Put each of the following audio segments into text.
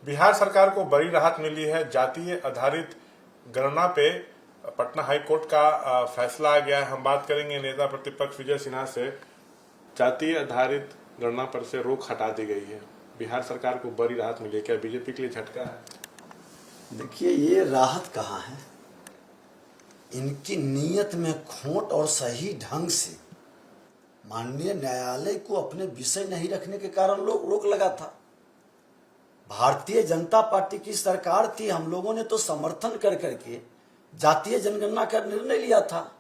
बिहार सरकार को बड़ी राहत मिली है। जातीय आधारित गणना पे पटना हाई कोर्ट का फैसला आ गया है। हम बात करेंगे नेता प्रतिपक्ष विजय सिन्हा से। जातीय आधारित गणना पर से रोक हटा दी गई है। बिहार सरकार को बड़ी राहत मिली है, क्या बीजेपी के लिए झटका है? देखिए, ये राहत कहाँ है। इनकी नीयत में खोट और सही ढंग से माननीय न्यायालय को अपने विषय नहीं रखने के कारण रोक लगा था। भारतीय जनता पार्टी की सरकार थी, हम लोगों ने तो समर्थन कर करके जातीय जनगणना का निर्णय लिया था,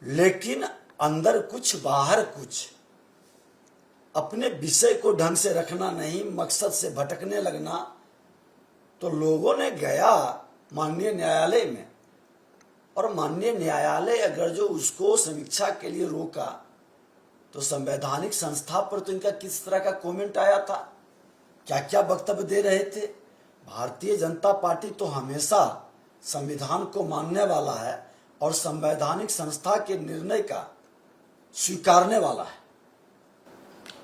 लेकिन अंदर कुछ बाहर कुछ, अपने विषय को ढंग से रखना नहीं, मकसद से भटकने लगना। तो लोगों ने गया माननीय न्यायालय में, और माननीय न्यायालय अगर जो उसको समीक्षा के लिए रोका, तो संवैधानिक संस्था पर तो इनका किस तरह का कमेंट आया था, क्या क्या वक्तव्य दे रहे थे। भारतीय जनता पार्टी तो हमेशा संविधान को मानने वाला है और संवैधानिक संस्था के निर्णय का स्वीकारने वाला है।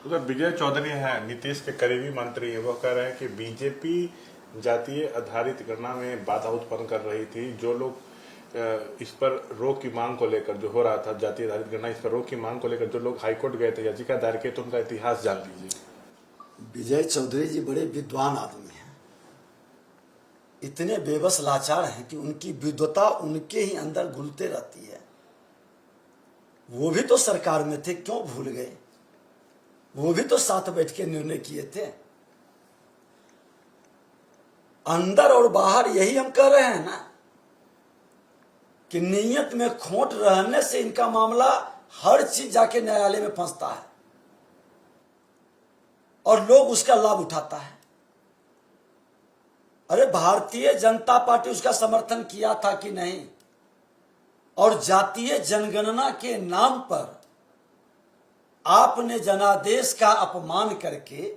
उधर विजय चौधरी हैं, नीतीश के करीबी मंत्री हैं, वो कह रहे हैं कि बीजेपी जातीय आधारित गणना में बाधा उत्पन्न कर रही थी। जो लोग इस पर रोक की मांग को लेकर, जो हो रहा था जातीय आधारित गणना, इस पर रोक की मांग को लेकर जो लोग हाईकोर्ट गए थे, याचिका दायर किए, तो उनका इतिहास जान लीजिए। विजय चौधरी जी बड़े विद्वान आदमी हैं, इतने बेबस लाचार हैं कि उनकी विद्वता उनके ही अंदर घुलते रहती है। वो भी तो सरकार में थे, क्यों भूल गए? वो भी तो साथ बैठ के निर्णय किए थे। अंदर और बाहर यही हम कह रहे हैं ना, कि नीयत में खोट रहने से इनका मामला हर चीज जाके न्यायालय में फंसता है और लोग उसका लाभ उठाता है। अरे भारतीय जनता पार्टी उसका समर्थन किया था कि नहीं? और जातीय जनगणना के नाम पर आपने जनादेश का अपमान करके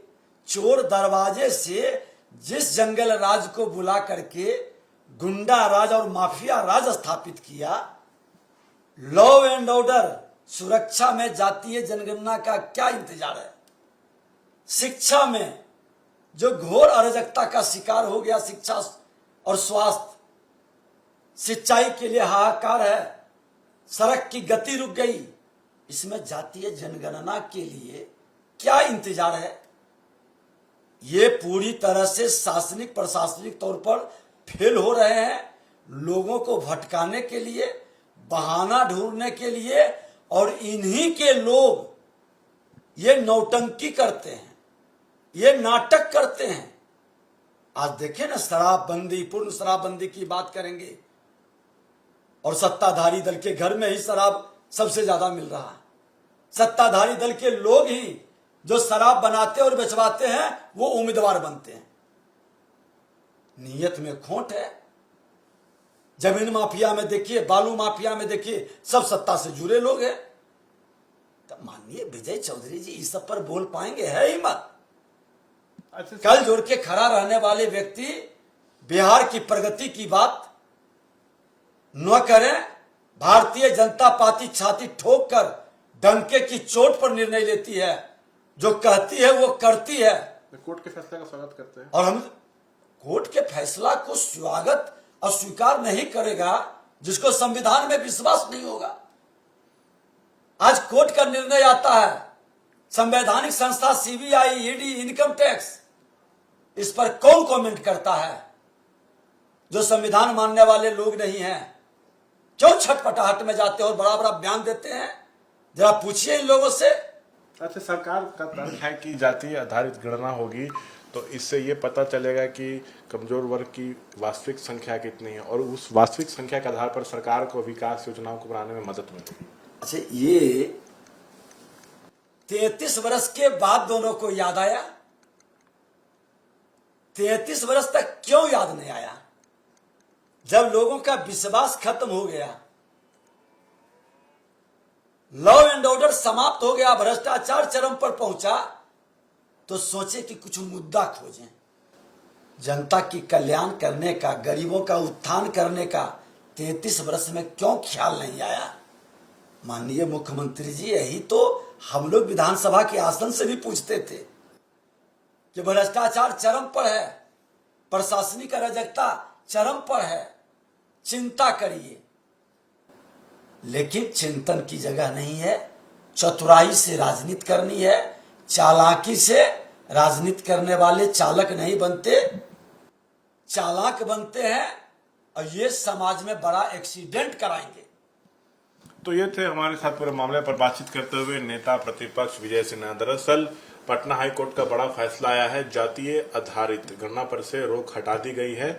चोर दरवाजे से जिस जंगल राज को बुला करके गुंडा राज और माफिया राज स्थापित किया, लॉ एंड ऑर्डर सुरक्षा में जातीय जनगणना का क्या इंतजार है? शिक्षा में जो घोर अराजकता का शिकार हो गया, शिक्षा और स्वास्थ्य, सिंचाई के लिए हाहाकार है, सड़क की गति रुक गई, इसमें जातीय जनगणना के लिए क्या इंतजार है? ये पूरी तरह से शासनिक प्रशासनिक तौर पर फेल हो रहे हैं, लोगों को भटकाने के लिए, बहाना ढूंढने के लिए, और इन्हीं के लोग ये नौटंकी करते हैं, ये नाटक करते हैं। आज देखें ना, शराबबंदी, पूर्ण शराबबंदी की बात करेंगे, और सत्ताधारी दल के घर में ही शराब सबसे ज्यादा मिल रहा है। सत्ताधारी दल के लोग ही जो शराब बनाते और बेचवाते हैं, वो उम्मीदवार बनते हैं। नीयत में खोट है। जमीन माफिया में देखिए, बालू माफिया में देखिए, सब सत्ता से जुड़े लोग हैं। तब माननीय विजय चौधरी जी इस सब पर बोल पाएंगे? है हिम्मत? कल जोड़ के खड़ा रहने वाले व्यक्ति बिहार की प्रगति की बात न करें। भारतीय जनता पार्टी छाती ठोक कर डंके की चोट पर निर्णय लेती है, जो कहती है वो करती है। कोर्ट के फैसले का स्वागत करते हैं, और हम कोर्ट के फैसला को स्वागत और स्वीकार नहीं करेगा जिसको संविधान में विश्वास नहीं होगा। आज कोर्ट का निर्णय आता है, संवैधानिक संस्था सीबीआई, ईडी, इनकम टैक्स, इस पर कौन कमेंट करता है? जो संविधान मानने वाले लोग नहीं हैं, क्यों छटपटाहट में जाते हो और बड़ा बड़ा बयान देते हैं? जरा पूछिए इन लोगों से। अच्छा, सरकार का तर्क है कि जातीय आधारित गणना होगी तो इससे ये पता चलेगा कि कमजोर वर्ग की वास्तविक संख्या कितनी है, और उस वास्तविक संख्या के आधार पर सरकार को विकास योजनाओं को बनाने में मदद मिलेगी। अच्छा, ये 33 वर्ष के बाद दोनों को याद आया? 33 वर्ष तक क्यों याद नहीं आया? जब लोगों का विश्वास खत्म हो गया, लॉ एंड ऑर्डर समाप्त हो गया, भ्रष्टाचार चरम पर पहुंचा, तो सोचे कि कुछ मुद्दा खोजें। जनता की कल्याण करने का, गरीबों का उत्थान करने का 33 वर्ष में क्यों ख्याल नहीं आया? माननीय मुख्यमंत्री जी, यही तो हम लोग विधानसभा के आसन से भी पूछते थे जो भ्रष्टाचार चरम पर है, प्रशासनिक अराजकता चरम पर है, चिंता करिए। लेकिन चिंतन की जगह नहीं है, चतुराई से राजनीति करनी है। चालाकी से राजनीति करने वाले चालक नहीं बनते, चालाक बनते हैं और ये समाज में बड़ा एक्सीडेंट कराएंगे। तो ये थे हमारे साथ पूरे मामले पर बातचीत करते हुए नेता प्रतिपक्ष विजय सिन्हा। दरअसल पटना हाईकोर्ट का बड़ा फैसला आया है, जातीय आधारित गणना पर से रोक हटा दी गई है।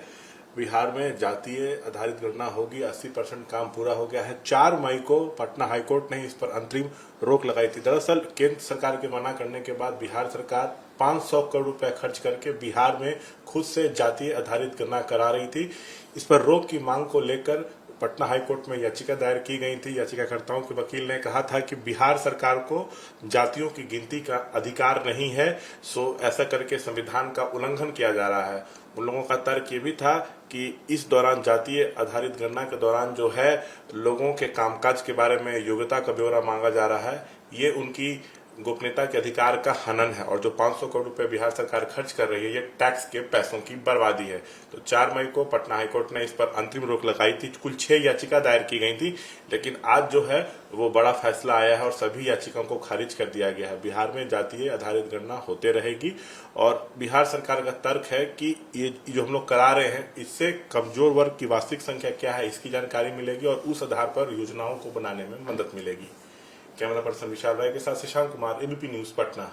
बिहार में जातीय आधारित गणना होगी, 80% काम पूरा हो गया है। 4 मई को पटना हाईकोर्ट ने इस पर अंतरिम रोक लगाई थी। दरअसल केंद्र सरकार के मना करने के बाद बिहार सरकार 500 करोड़ रुपए खर्च करके बिहार में खुद से जातीय आधारित गणना करा रही थी। इस पर रोक की मांग को लेकर पटना हाईकोर्ट में याचिका दायर की गई थी। याचिकाकर्ताओं के वकील ने कहा था कि बिहार सरकार को जातियों की गिनती का अधिकार नहीं है, सो ऐसा करके संविधान का उल्लंघन किया जा रहा है। उन लोगों का तर्क ये भी था कि इस दौरान जातीय आधारित गणना के दौरान जो है लोगों के कामकाज के बारे में योग्यता का ब्यौरा मांगा जा रहा है, ये उनकी गोपनीयता के अधिकार का हनन है। और जो 500 करोड़ रुपए बिहार सरकार खर्च कर रही है, ये टैक्स के पैसों की बर्बादी है। तो 4 मई को पटना हाईकोर्ट ने इस पर अंतरिम रोक लगाई थी। कुल 6 याचिका दायर की गई थी, लेकिन आज जो है वो बड़ा फैसला आया है और सभी याचिकाओं को खारिज कर दिया गया है। बिहार में जातीय आधारित गणना होते रहेगी और बिहार सरकार का तर्क है कि ये जो हम लोग करा रहे हैं, इससे कमजोर वर्ग की वास्तविक संख्या क्या है इसकी जानकारी मिलेगी और उस आधार पर योजनाओं को बनाने में मदद मिलेगी। कैमरा पर्सन विशाल राय के साथ शशांक कुमार, एबीपी न्यूज पटना।